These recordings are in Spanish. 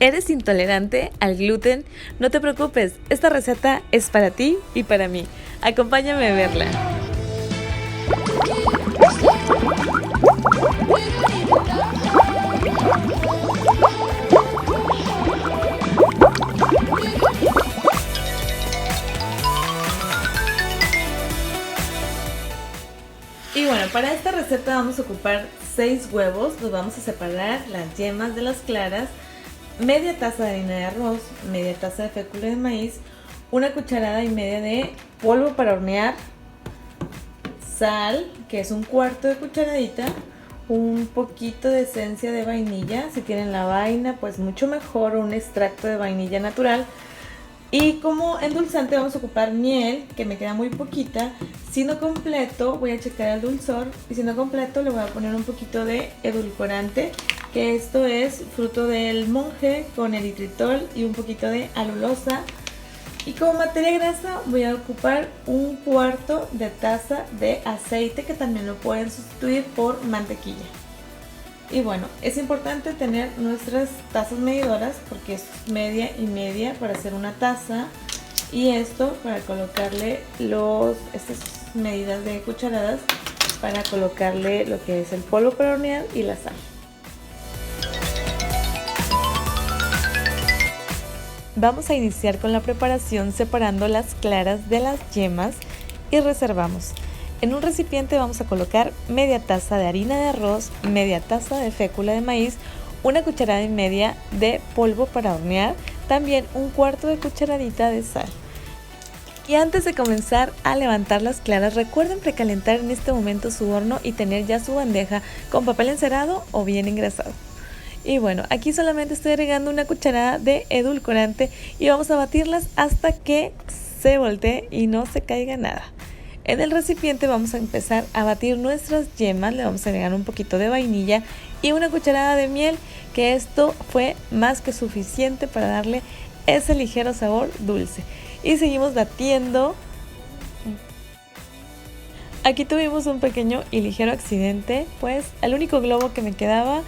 ¿Eres intolerante al gluten? No te preocupes, esta receta es para ti y para mí. Acompáñame a verla. Y bueno, para esta receta vamos a ocupar 6 huevos. Los vamos a separar las yemas de las claras, media taza de harina de arroz, media taza de fécula de maíz, una cucharada y media de polvo para hornear, sal, que es un cuarto de cucharadita, un poquito de esencia de vainilla, si tienen la vaina pues mucho mejor, un extracto de vainilla natural. Y como endulzante vamos a ocupar miel, que me queda muy poquita. Si no completo, voy a checar el dulzor. Y si no completo, le voy a poner un poquito de edulcorante, que esto es fruto del monje con eritritol y un poquito de alulosa. Y como materia grasa voy a ocupar un cuarto de taza de aceite, que también lo pueden sustituir por mantequilla. Y bueno, es importante tener nuestras tazas medidoras, porque es media y media para hacer una taza, y esto para colocarle estas medidas de cucharadas para colocarle lo que es el polvo para hornear y la sal. Vamos a iniciar con la preparación separando las claras de las yemas y reservamos. En un recipiente vamos a colocar media taza de harina de arroz, media taza de fécula de maíz, una cucharada y media de polvo para hornear, también un cuarto de cucharadita de sal. Y antes de comenzar a levantar las claras, recuerden precalentar en este momento su horno y tener ya su bandeja con papel encerado o bien engrasado. Y bueno, aquí solamente estoy agregando una cucharada de edulcorante y vamos a batirlas hasta que se voltee y no se caiga nada. En el recipiente vamos a empezar a batir nuestras yemas, le vamos a agregar un poquito de vainilla y una cucharada de miel, que esto fue más que suficiente para darle ese ligero sabor dulce. Y seguimos batiendo. Aquí tuvimos un pequeño y ligero accidente, pues el único globo que me quedaba,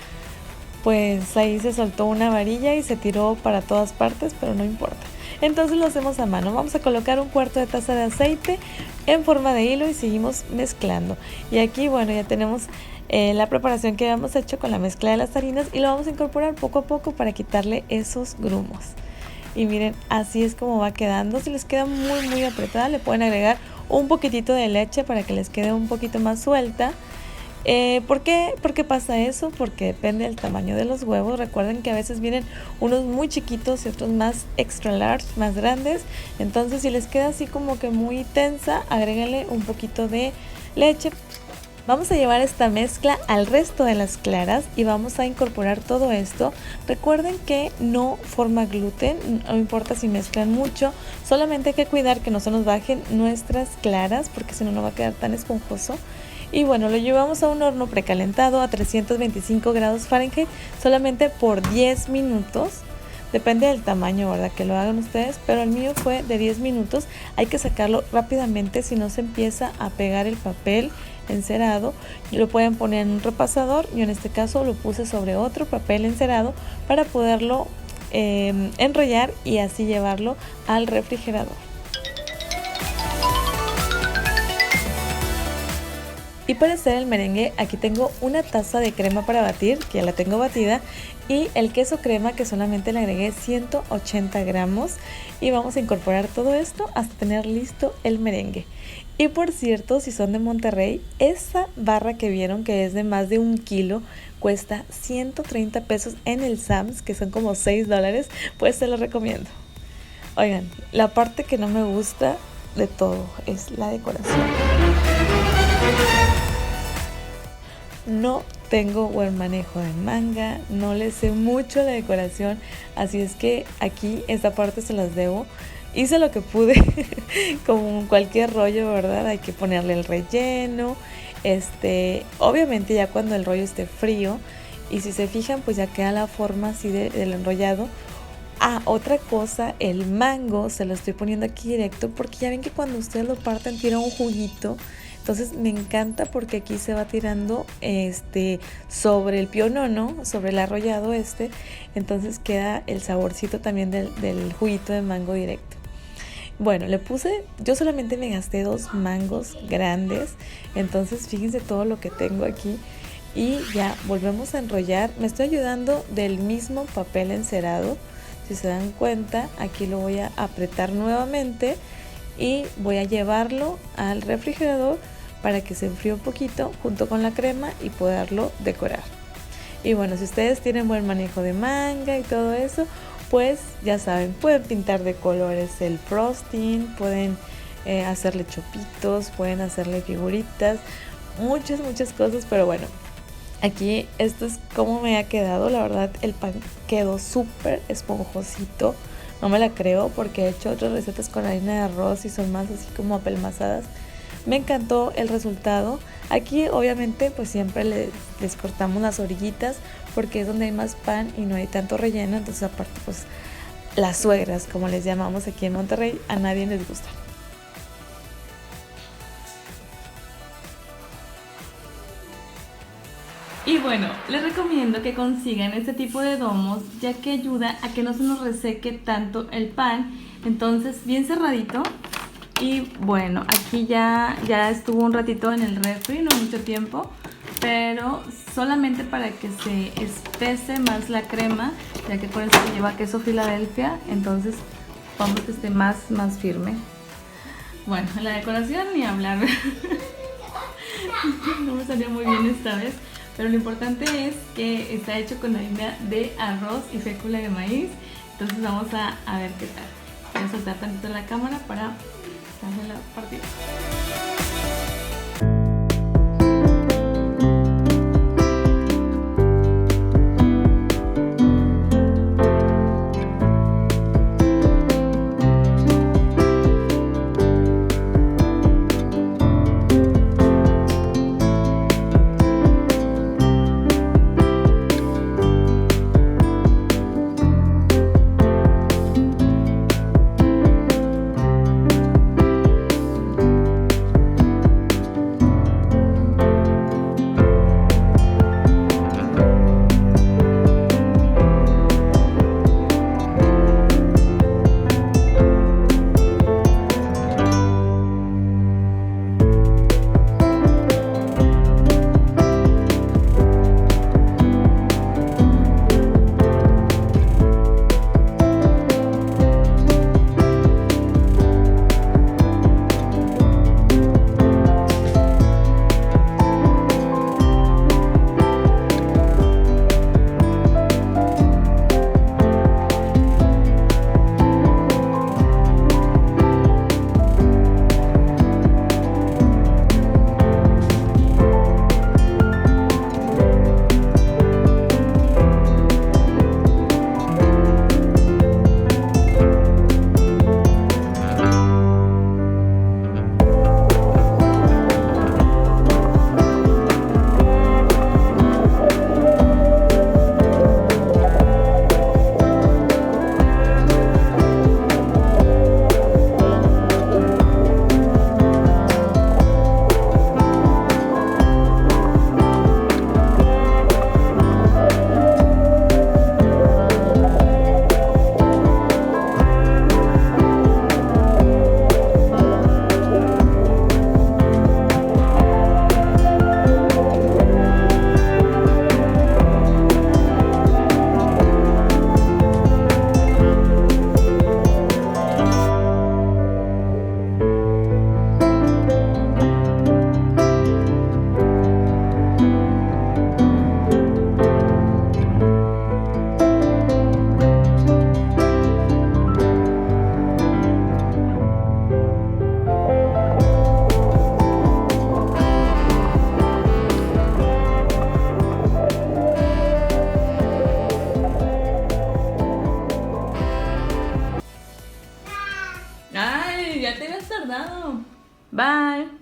pues ahí se soltó una varilla y se tiró para todas partes, pero no importa. Entonces lo hacemos a mano. Vamos a colocar un cuarto de taza de aceite en forma de hilo y seguimos mezclando. Y aquí, bueno, ya tenemos la preparación que habíamos hecho con la mezcla de las harinas y lo vamos a incorporar poco a poco para quitarle esos grumos. Y miren, así es como va quedando. Si les queda muy apretada, le pueden agregar un poquitito de leche para que les quede un poquito más suelta. ¿Por qué pasa eso? Porque depende del tamaño de los huevos. Recuerden que a veces vienen unos muy chiquitos y otros más extra large, más grandes. Entonces si les queda así como que muy tensa, agréguenle un poquito de leche. Vamos a llevar esta mezcla al resto de las claras y vamos a incorporar todo esto. Recuerden que no forma gluten, no importa si mezclan mucho, solamente hay que cuidar que no se nos bajen nuestras claras, porque si no, no va a quedar tan esponjoso. Y bueno, lo llevamos a un horno precalentado a 325 grados Fahrenheit solamente por 10 minutos. Depende del tamaño, ¿verdad? Que lo hagan ustedes, pero el mío fue de 10 minutos. Hay que sacarlo rápidamente, si no se empieza a pegar el papel encerado. Lo pueden poner en un repasador. Yo en este caso lo puse sobre otro papel encerado para poderlo enrollar y así llevarlo al refrigerador. Y para hacer el merengue, aquí tengo una taza de crema para batir, que ya la tengo batida, y el queso crema, que solamente le agregué 180 gramos. Y vamos a incorporar todo esto hasta tener listo el merengue. Y por cierto, si son de Monterrey, esa barra que vieron, que es de más de 1 kilo, cuesta 130 pesos en el Sam's, que son como $6, pues se lo recomiendo. Oigan, la parte que no me gusta de todo es la decoración. No tengo buen manejo de manga, no le sé mucho la decoración, así es que aquí esta parte se las debo. Hice lo que pude, como cualquier rollo, ¿verdad? Hay que ponerle el relleno, obviamente ya cuando el rollo esté frío, y si se fijan pues ya queda la forma así del enrollado. Otra cosa, el mango se lo estoy poniendo aquí directo, porque ya ven que cuando ustedes lo parten tira un juguito. Entonces me encanta porque aquí se va tirando sobre el pionono, sobre el arrollado entonces queda el saborcito también del juguito de mango directo. Bueno, yo solamente me gasté 2 mangos grandes, entonces fíjense todo lo que tengo aquí. Y ya volvemos a enrollar. Me estoy ayudando del mismo papel encerado. Si se dan cuenta, aquí lo voy a apretar nuevamente y voy a llevarlo al refrigerador para que se enfríe un poquito junto con la crema y poderlo decorar. Y bueno, si ustedes tienen buen manejo de manga y todo eso, pues ya saben, pueden pintar de colores el frosting, pueden hacerle chopitos, pueden hacerle figuritas, muchas cosas, pero bueno. Aquí esto es como me ha quedado, la verdad el pan quedó súper esponjosito, no me la creo porque he hecho otras recetas con harina de arroz y son más así como apelmazadas. Me encantó el resultado. Aquí obviamente pues siempre les cortamos las orillitas porque es donde hay más pan y no hay tanto relleno, entonces aparte pues las suegras, como les llamamos aquí en Monterrey, a nadie les gusta. Y bueno, les recomiendo que consigan este tipo de domos, ya que ayuda a que no se nos reseque tanto el pan. Entonces bien cerradito. Y bueno, aquí ya estuvo un ratito en el refri, no mucho tiempo, pero solamente para que se espese más la crema, ya que con esto lleva queso Filadelfia, entonces vamos que esté más firme. Bueno, la decoración ni hablar. No me salió muy bien esta vez. Pero lo importante es que está hecho con harina de arroz y fécula de maíz. Entonces vamos a ver qué tal. Voy a soltar tantito la cámara para darle la partida. Ay, ya te habías tardado. Bye.